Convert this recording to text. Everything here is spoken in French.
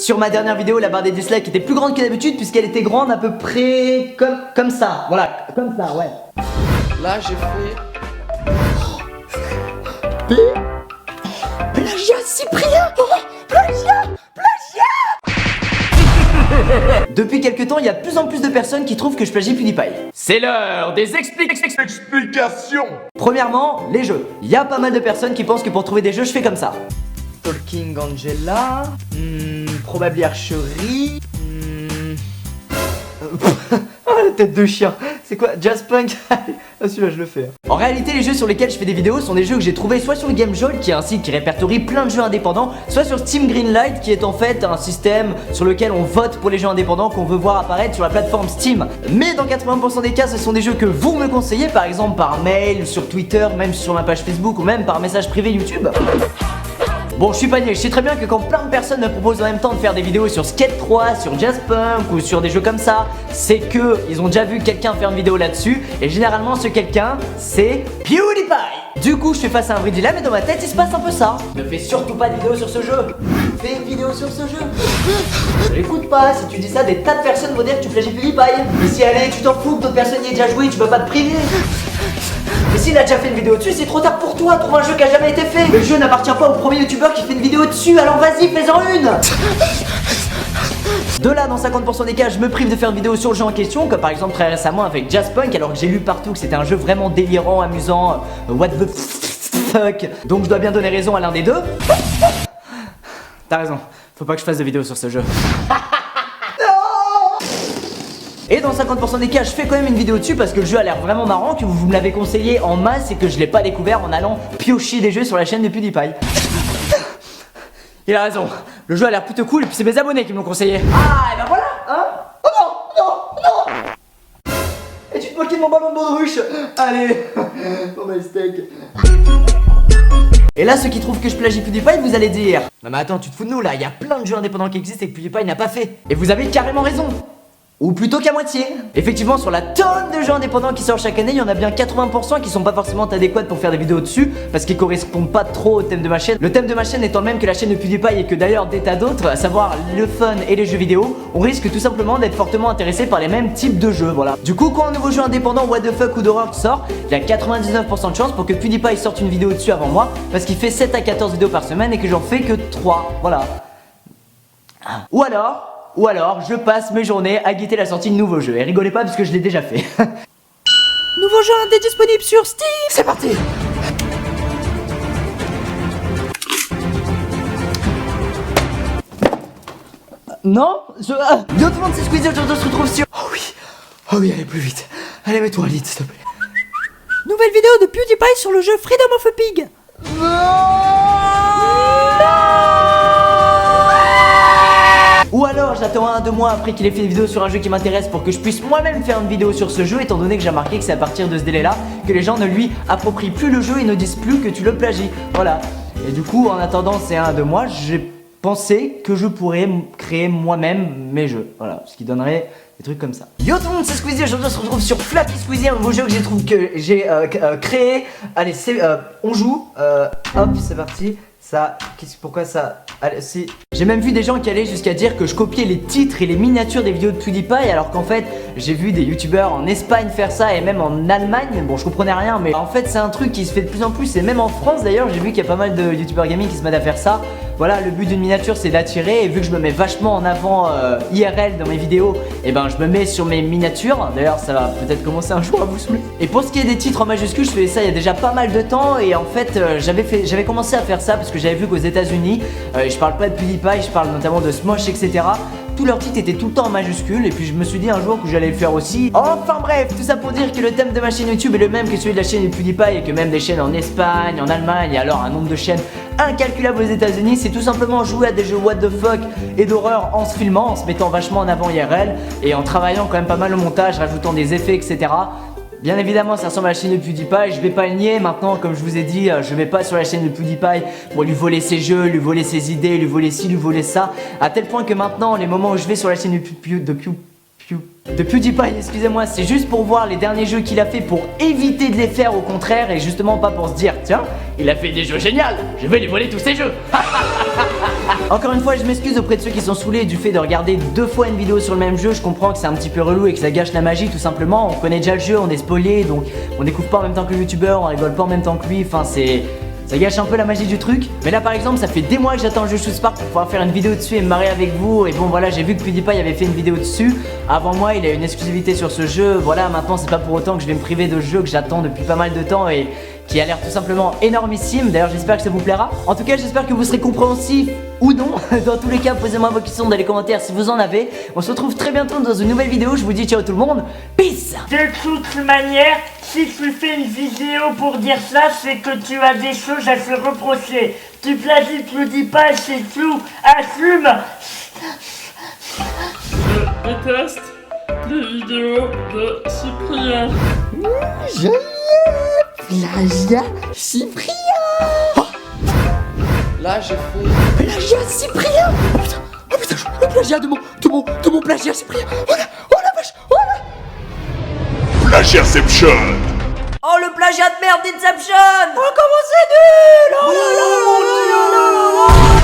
sur ma dernière vidéo, la barre des dislikes était plus grande que d'habitude puisqu'elle était grande à peu près comme ça. Voilà, comme ça, ouais. Là, j'ai fait... Plagiat Cyprien, plagiat. Depuis quelques temps, il y a de plus en plus de personnes qui trouvent que je plagie PewDiePie. C'est l'heure des explications. Premièrement, les jeux. Il y a pas mal de personnes qui pensent que pour trouver des jeux, je fais comme ça. Talking Angela, Probably Archery, oh la tête de chien. C'est quoi? Jazzpunk? Ah celui-là je le fais. En réalité les jeux sur lesquels je fais des vidéos sont des jeux que j'ai trouvés soit sur le GameJolt qui est un site qui répertorie plein de jeux indépendants, soit sur Steam Greenlight qui est en fait un système sur lequel on vote pour les jeux indépendants qu'on veut voir apparaître sur la plateforme Steam. Mais dans 80% des cas ce sont des jeux que vous me conseillez, par exemple par mail, sur Twitter, même sur ma page Facebook ou même par message privé YouTube. Bon, je suis pas niais, je sais très bien que quand plein de personnes me proposent en même temps de faire des vidéos sur Skate 3, sur Jazzpunk ou sur des jeux comme ça, c'est que ils ont déjà vu quelqu'un faire une vidéo là-dessus, et généralement ce quelqu'un, c'est PewDiePie. Du coup, je fais face à un vrai dilemme et dans ma tête, il se passe un peu ça. Ne fais surtout pas de vidéo sur ce jeu. Fais une vidéo sur ce jeu. Écoute pas, si tu dis ça, des tas de personnes vont dire que tu plagies PewDiePie. Mais si allez, tu t'en fous que d'autres personnes y aient déjà joué, tu peux pas te priver. Mais s'il a déjà fait une vidéo dessus, c'est trop tard pour toi. Trouve un jeu qui a jamais été fait. Le jeu n'appartient pas au premier youtubeur qui fait une vidéo dessus. Alors vas-y, fais-en une. De là, dans 50% des cas, je me prive de faire une vidéo sur le jeu en question, comme par exemple très récemment avec Jazzpunk, alors que j'ai lu partout que c'était un jeu vraiment délirant, amusant, what the fuck. Donc je dois bien donner raison à l'un des deux. T'as raison, faut pas que je fasse de vidéo sur ce jeu. Et dans 50% des cas, je fais quand même une vidéo dessus parce que le jeu a l'air vraiment marrant, que vous me l'avez conseillé en masse et que je l'ai pas découvert en allant piocher des jeux sur la chaîne de PewDiePie. Il a raison, le jeu a l'air plutôt cool et puis c'est mes abonnés qui me l'ont conseillé. Ah, et ben voilà, hein. Oh non. Et tu te moquais de mon ballon de baudruche. Allez, pour mes steaks. Et là, ceux qui trouvent que je plagie PewDiePie, vous allez dire: non mais attends, tu te fous de nous là, il y a plein de jeux indépendants qui existent et que PewDiePie n'a pas fait. Et vous avez carrément raison. Ou plutôt qu'à moitié. Effectivement, sur la tonne de jeux indépendants qui sortent chaque année, il y en a bien 80% qui sont pas forcément adéquats pour faire des vidéos dessus, parce qu'ils correspondent pas trop au thème de ma chaîne. Le thème de ma chaîne étant le même que la chaîne de PewDiePie et que d'ailleurs des tas d'autres, à savoir le fun et les jeux vidéo, on risque tout simplement d'être fortement intéressé par les mêmes types de jeux, voilà. Du coup, quand un nouveau jeu indépendant what the fuck ou d'horreur sort, il y a 99% de chances pour que PewDiePie sorte une vidéo dessus avant moi, parce qu'il fait 7 à 14 vidéos par semaine et que j'en fais que 3, voilà. Ou alors, je passe mes journées à guetter la sortie de nouveaux jeux. Et rigolez pas parce que je l'ai déjà fait. Nouveau jeu indé disponible sur Steam. C'est parti. Non, Yo tout le monde, c'est Squeezie, aujourd'hui on se retrouve sur... Oh oui, allez plus vite. Allez, mets-toi à lit, s'il te plaît. Nouvelle vidéo de PewDiePie sur le jeu Freedom of a Pig. Ou alors j'attends 1 à 2 mois après qu'il ait fait une vidéo sur un jeu qui m'intéresse pour que je puisse moi-même faire une vidéo sur ce jeu, étant donné que j'ai remarqué que c'est à partir de ce délai là que les gens ne lui approprient plus le jeu et ne disent plus que tu le plagies. Voilà. Et du coup, en attendant ces 1 à 2 mois, j'ai pensé que je pourrais créer moi-même mes jeux. Voilà, ce qui donnerait des trucs comme ça. Yo tout le monde, c'est Squeezie, aujourd'hui on se retrouve sur Flappy Squeezie, un nouveau jeu que j'ai créé. Allez, on joue, hop, c'est parti. Ça, pourquoi ça? Allez, si. J'ai même vu des gens qui allaient jusqu'à dire que je copiais les titres et les miniatures des vidéos de PewDiePie, alors qu'en fait j'ai vu des youtubeurs en Espagne faire ça et même en Allemagne. Bon, je comprenais rien, mais en fait c'est un truc qui se fait de plus en plus, et même en France d'ailleurs j'ai vu qu'il y a pas mal de youtubeurs gaming qui se mettent à faire ça. Voilà, le but d'une miniature c'est d'attirer, et vu que je me mets vachement en avant IRL dans mes vidéos, et ben je me mets sur mes miniatures. D'ailleurs ça va peut-être commencer un jour à vous saouler. Et pour ce qui est des titres en majuscules, je faisais ça il y a déjà pas mal de temps, et en fait j'avais commencé à faire ça parce que j'avais vu qu'aux États-Unis, et je parle pas de PewDiePie, je parle notamment de Smosh, etc. Tous leurs titres étaient tout le temps en majuscules, et puis je me suis dit un jour que j'allais le faire aussi. Enfin bref, tout ça pour dire que le thème de ma chaîne YouTube est le même que celui de la chaîne de PewDiePie, et que même des chaînes en Espagne, en Allemagne, et alors un nombre de chaînes incalculable aux États-Unis, c'est tout simplement jouer à des jeux what the fuck et d'horreur en se filmant, en se mettant vachement en avant IRL et en travaillant quand même pas mal au montage, rajoutant des effets, etc. Bien évidemment ça ressemble à la chaîne de PewDiePie, je vais pas le nier. Maintenant, comme je vous ai dit, je vais pas sur la chaîne de PewDiePie pour lui voler ses jeux, lui voler ses idées, lui voler ci, lui voler ça, à tel point que maintenant les moments où je vais sur la chaîne de de PewDiePie, excusez-moi, c'est juste pour voir les derniers jeux qu'il a fait pour éviter de les faire au contraire et justement pas pour se dire tiens, il a fait des jeux géniaux, je vais lui voler tous ces jeux. Encore une fois, je m'excuse auprès de ceux qui sont saoulés du fait de regarder 2 fois une vidéo sur le même jeu. Je comprends que c'est un petit peu relou et que ça gâche la magie tout simplement. On connaît déjà le jeu, on est spoilé, donc on découvre pas en même temps que le youtubeur, on rigole pas en même temps que lui, enfin ça gâche un peu la magie du truc. Mais là par exemple, ça fait des mois que j'attends le jeu South Park pour pouvoir faire une vidéo dessus et me marrer avec vous. Et bon voilà, j'ai vu que PewDiePie avait fait une vidéo dessus. Avant moi, il a une exclusivité sur ce jeu. Voilà, maintenant c'est pas pour autant que je vais me priver de ce jeu que j'attends depuis pas mal de temps et qui a l'air tout simplement énormissime. D'ailleurs, j'espère que ça vous plaira. En tout cas, j'espère que vous serez compréhensifs ou non. Dans tous les cas, posez-moi vos questions dans les commentaires si vous en avez. On se retrouve très bientôt dans une nouvelle vidéo. Je vous dis ciao tout le monde. Peace. De toute manière, si tu fais une vidéo pour dire ça, c'est que tu as des choses à se reprocher. Tu plagies, tu dis pas, c'est tout. Assume. Je déteste les vidéos de Cyprien. Plagiat Cyprien. Là j'ai fait Plagiat Cyprien. Oh putain, le plagiat de mon plagiat Cyprien. Oh la vache. Plagiaception. Oh le plagiat de merde d'Inception. Oh comment c'est nul. Oh là là là là là là là.